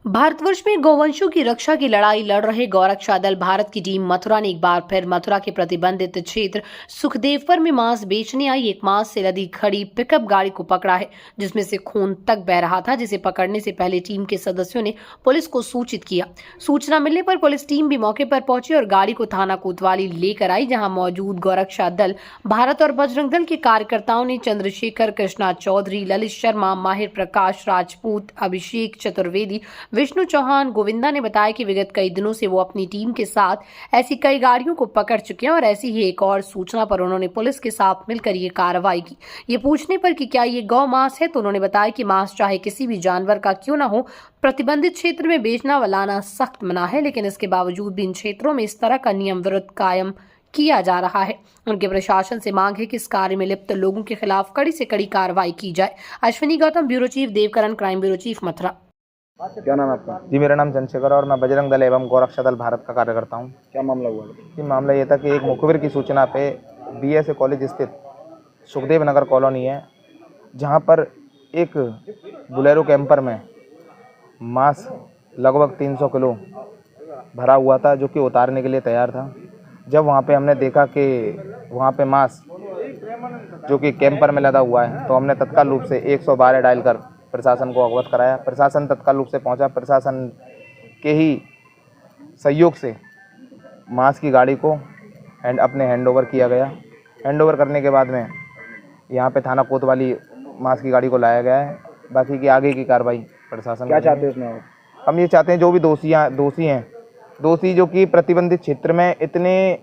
भारतवर्ष में गौवंशों की रक्षा की लड़ाई लड़ रहे गौरक्षा दल भारत की टीम मथुरा ने एक बार फिर मथुरा के प्रतिबंधित क्षेत्र सुखदेवपुर में मांस बेचने आई एक मांस से लदी खड़ी पिकअप गाड़ी को पकड़ा है, जिसमें से खून तक बह रहा था, जिसे पकड़ने से पहले टीम के सदस्यों ने पुलिस को सूचित किया। सूचना मिलने पर पुलिस टीम भी मौके पर पहुंची और गाड़ी को थाना कोतवाली लेकर आई, जहां मौजूद गौरक्षा दल भारत और बजरंग दल के कार्यकर्ताओं ने चंद्रशेखर, कृष्णा चौधरी, ललित शर्मा, माहिर प्रकाश राजपूत, अभिषेक चतुर्वेदी, विष्णु चौहान, गोविंदा ने बताया कि विगत कई दिनों से वो अपनी टीम के साथ ऐसी कई गाड़ियों को पकड़ चुके हैं और ऐसी ही एक और सूचना पर उन्होंने पुलिस के साथ मिलकर ये कार्रवाई की। ये पूछने पर कि क्या ये गौ मांस है, तो उन्होंने बताया कि मांस चाहे किसी भी जानवर का क्यों ना हो, प्रतिबंधित क्षेत्र में बेचना व लाना सख्त मना है, लेकिन इसके बावजूद भी इन क्षेत्रों में इस तरह का नियम विरोध कायम किया जा रहा है। उनके प्रशासन से मांग है कि इस कार्य में लिप्त लोगों के खिलाफ कड़ी से कड़ी कार्रवाई की जाए। Ashwini Gautam, bureau chief, Devkaran, crime bureau chief, Mathura. क्या नाम है आपका? जी, मेरा नाम चंद्रशेखर और मैं बजरंग दल एवं गौरक्षा दल भारत का कार्यकर्ता हूँ। क्या मामला हुआ? ये मामला ये था कि एक मुखबिर की सूचना पे बीएसए कॉलेज स्थित सुखदेव नगर कॉलोनी है, जहाँ पर एक बुलेरो कैंपर में मांस लगभग 300 किलो भरा हुआ था, जो कि उतारने के लिए तैयार था। जब वहाँ पे हमने देखा कि वहाँ पे मांस जो कि कैंपर में लदा हुआ है, तो हमने तत्काल रूप से 112 डायल कर प्रशासन को अवगत कराया। प्रशासन तत्काल रूप से पहुंचा। प्रशासन के ही सहयोग से मांस की गाड़ी को अपने हैंडओवर किया गया। हैंडओवर करने के बाद में यहाँ पे थाना कोतवाली मांस की गाड़ी को लाया गया है। बाकी की आगे की कार्रवाई प्रशासन क्या चाहते हैं उसमें? हम ये चाहते हैं जो भी दोषी जो कि प्रतिबंधित क्षेत्र में इतने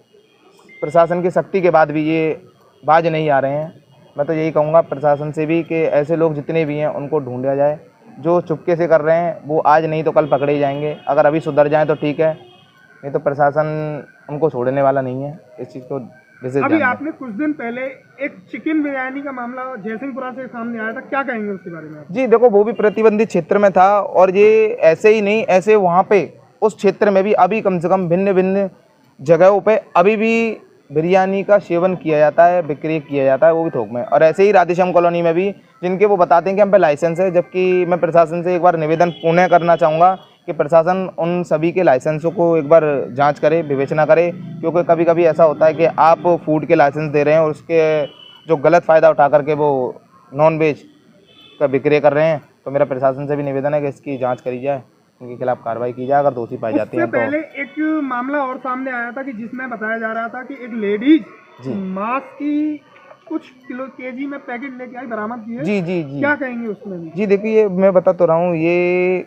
प्रशासन की सख्ती के बाद भी ये बाज नहीं आ रहे हैं। मैं तो यही कहूँगा प्रशासन से भी कि ऐसे लोग जितने भी हैं उनको ढूंढा जाए। जो चुपके से कर रहे हैं वो आज नहीं तो कल पकड़े जाएंगे। अगर अभी सुधर जाएं तो ठीक है, नहीं तो प्रशासन उनको छोड़ने वाला नहीं है। इस चीज़ को विशेष अभी आपने कुछ दिन पहले एक चिकन बिरयानी का मामला जयसिंहपुरा से सामने आया था, क्या कहेंगे उसके बारे में? जी देखो, वो भी प्रतिबंधित क्षेत्र में था और ये ऐसे ही नहीं, ऐसे वहाँ पे उस क्षेत्र में भी अभी कम से कम भिन्न भिन्न जगहों पे अभी भी बिरयानी का सेवन किया जाता है, बिक्री किया जाता है, वो भी थोक में। और ऐसे ही राधेश्याम कॉलोनी में भी, जिनके वो बताते हैं कि हम पे लाइसेंस है, जबकि मैं प्रशासन से एक बार निवेदन पुनः करना चाहूँगा कि प्रशासन उन सभी के लाइसेंसों को एक बार जांच करे, विवेचना करे, क्योंकि कभी कभी ऐसा होता है कि आप फूड के लाइसेंस दे रहे हैं और उसके जो गलत फ़ायदा उठा करके वो नॉन वेज का बिक्री कर रहे हैं। तो मेरा प्रशासन से भी निवेदन है कि इसकी जाँच करी जाए, उनके खिलाफ कार्रवाई की जाए अगर दोषी पाई जाती है। तो पहले एक मामला और सामने आया था कि जिसमें बताया जा रहा था कि एक लेडीज मांस की कुछ केजी में पैकेट लेके आई, बरामद की है। जी जी जी, क्या कहेंगे उसमें भी? जी देखिए, मैं बता तो रहा हूँ, ये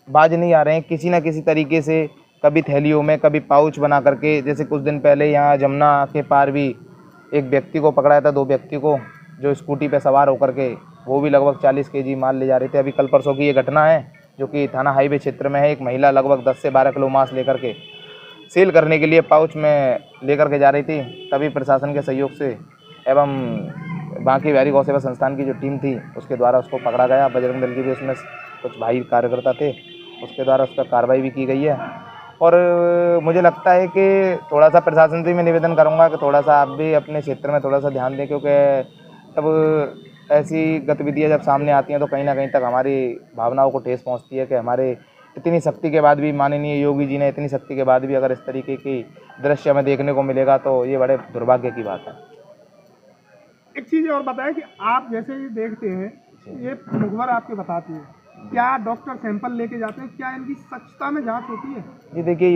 बाज नहीं आ रहे हैं किसी ना किसी तरीके से, कभी थैलियों में, कभी पाउच बना करके। जैसे कुछ दिन पहले यहाँ जमुना के पार भी एक व्यक्ति को पकड़ाया था, 2 व्यक्ति को, जो स्कूटी पे सवार होकर के वो भी लगभग 40 केजी माल ले जा रहे थे। अभी कल परसों की ये घटना है जो कि थाना हाईवे क्षेत्र में है। एक महिला लगभग 10 से 12 किलो मांस लेकर के सेल करने के लिए पाउच में लेकर के जा रही थी। तभी प्रशासन के सहयोग से एवं बांकी बिहारी गौ सेवा संस्थान की जो टीम थी उसके द्वारा उसको पकड़ा गया। बजरंग दल की भी उसमें कुछ भाई कार्यकर्ता थे, उसके द्वारा उस पर कार्रवाई भी की गई है। और मुझे लगता है कि थोड़ा सा प्रशासन से मैं निवेदन करूँगा कि थोड़ा सा आप भी अपने क्षेत्र में थोड़ा सा ध्यान दें, क्योंकि तब ऐसी गतिविधियाँ जब सामने आती हैं तो कहीं ना कहीं तक हमारी भावनाओं को ठेस पहुंचती है कि हमारे इतनी शक्ति के बाद भी, माननीय योगी जी ने इतनी शक्ति के बाद भी अगर इस तरीके की दृश्य हमें देखने को मिलेगा तो ये बड़े दुर्भाग्य की बात है। एक चीज और बताया कि आप जैसे ही देखते हैं, ये मुखबर आपके बताती है, क्या डॉक्टर सैंपल लेके जाते हैं? क्या इनकी सच्चता में जांच होती है? जी देखिए,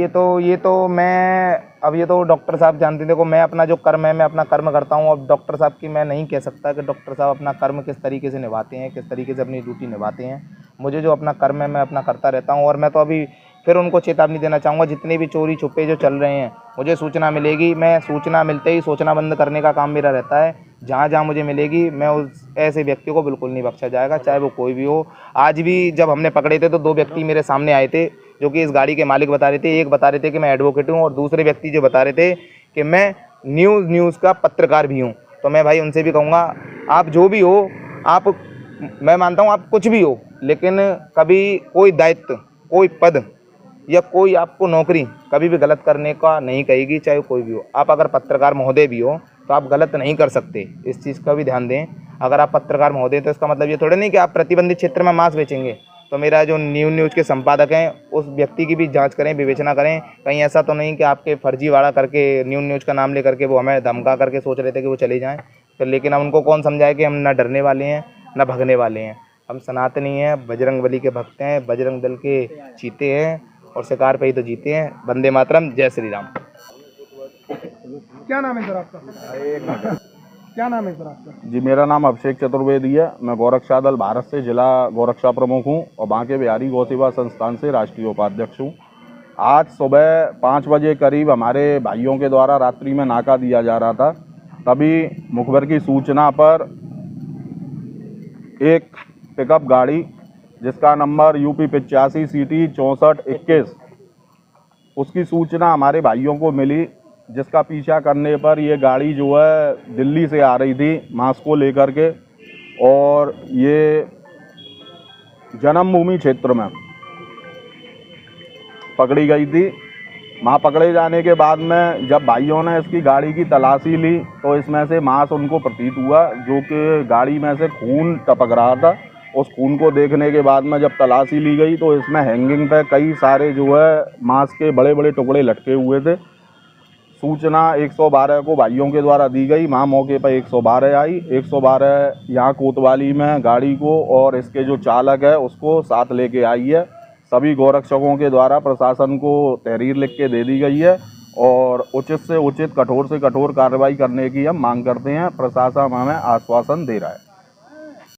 ये तो मैं अब ये तो डॉक्टर साहब जानते हैं। देखो, मैं अपना जो कर्म है मैं अपना कर्म करता हूँ। अब डॉक्टर साहब की मैं नहीं कह सकता कि डॉक्टर साहब अपना कर्म किस तरीके से निभाते हैं, किस तरीके से अपनी ड्यूटी निभाते हैं। मुझे जो अपना कर्म है मैं अपना करता रहता हूँ। और मैं तो अभी फिर उनको चेतावनी देना चाहूँगा, जितने भी चोरी छुपे जो चल रहे हैं, मुझे सूचना मिलेगी, मैं सूचना मिलते ही सूचना बंद करने का काम मेरा रहता है। जहाँ जहाँ मुझे मिलेगी मैं उस ऐसे व्यक्ति को बिल्कुल नहीं बख्शा जाएगा, चाहे वो कोई भी हो। आज भी जब हमने पकड़े थे तो 2 व्यक्ति मेरे सामने आए थे जो कि इस गाड़ी के मालिक बता रहे थे। एक बता रहे थे कि मैं एडवोकेट हूँ और दूसरे व्यक्ति जो बता रहे थे कि मैं न्यूज़ का पत्रकार भी हूँ। तो मैं भाई उनसे भी कहूँगा, आप जो भी हो, आप, मैं मानता हूँ आप कुछ भी हो, लेकिन कभी कोई दायित्व, कोई पद या कोई आपको नौकरी कभी भी गलत करने का नहीं कहेगी, चाहे कोई भी हो। आप अगर पत्रकार महोदय भी हो तो आप गलत नहीं कर सकते, इस चीज़ का भी ध्यान दें। अगर आप पत्रकार महोदय तो इसका मतलब ये थोड़ा नहीं कि आप प्रतिबंधित क्षेत्र में मांस बेचेंगे। तो मेरा जो न्यूज़ के संपादक हैं उस व्यक्ति की भी जांच करें, विवेचना करें। कहीं ऐसा तो नहीं कि आपके फर्जीवाड़ा करके न्यूज़ का नाम ले करके वो हमें धमका करके सोच रहे थे कि वो चले जाएं। तो लेकिन हम उनको कौन समझाए कि हम ना डरने वाले हैं ना भगने वाले हैं। हम सनातनी हैं, बजरंग बली के भक्त हैं, बजरंग दल के चीते हैं और शिकार पे ही तो जीते हैं। वंदे मातरम, जय श्री राम। क्या नाम है सर आपका? क्या नाम है सर आपका? जी, मेरा नाम अभिषेक चतुर्वेदी है। मैं गौरक्षा दल भारत से जिला गौरक्षा प्रमुख हूँ और बांके बिहारी गौ सेवा संस्थान से राष्ट्रीय उपाध्यक्ष हूँ। आज सुबह 5 बजे करीब हमारे भाइयों के द्वारा रात्रि में नाका दिया जा रहा था, तभी मुखबिर की सूचना पर एक पिकअप गाड़ी जिसका नंबर UP 85 CT 6421 उसकी सूचना हमारे भाइयों को मिली, जिसका पीछा करने पर ये गाड़ी जो है दिल्ली से आ रही थी मांस को लेकर के और ये जन्मभूमि क्षेत्र में पकड़ी गई थी। वहाँ पकड़े जाने के बाद में जब भाइयों ने इसकी गाड़ी की तलाशी ली तो इसमें से मांस उनको प्रतीत हुआ, जो कि गाड़ी में से खून टपक रहा था। उस खून को देखने के बाद में जब तलाशी ली गई तो इसमें हैंगिंग पे कई सारे जो है मांस के बड़े बड़े टुकड़े लटके हुए थे। सूचना 112 को भाइयों के द्वारा दी गई। वहाँ मौके पर 112 आई। 112 यहाँ कोतवाली में गाड़ी को और इसके जो चालक है उसको साथ लेके आई है। सभी गौरक्षकों के द्वारा प्रशासन को तहरीर लिख के दे दी गई है और उचित से उचित, कठोर से कठोर कार्रवाई करने की हम मांग करते हैं। प्रशासन हमें आश्वासन दे रहा है।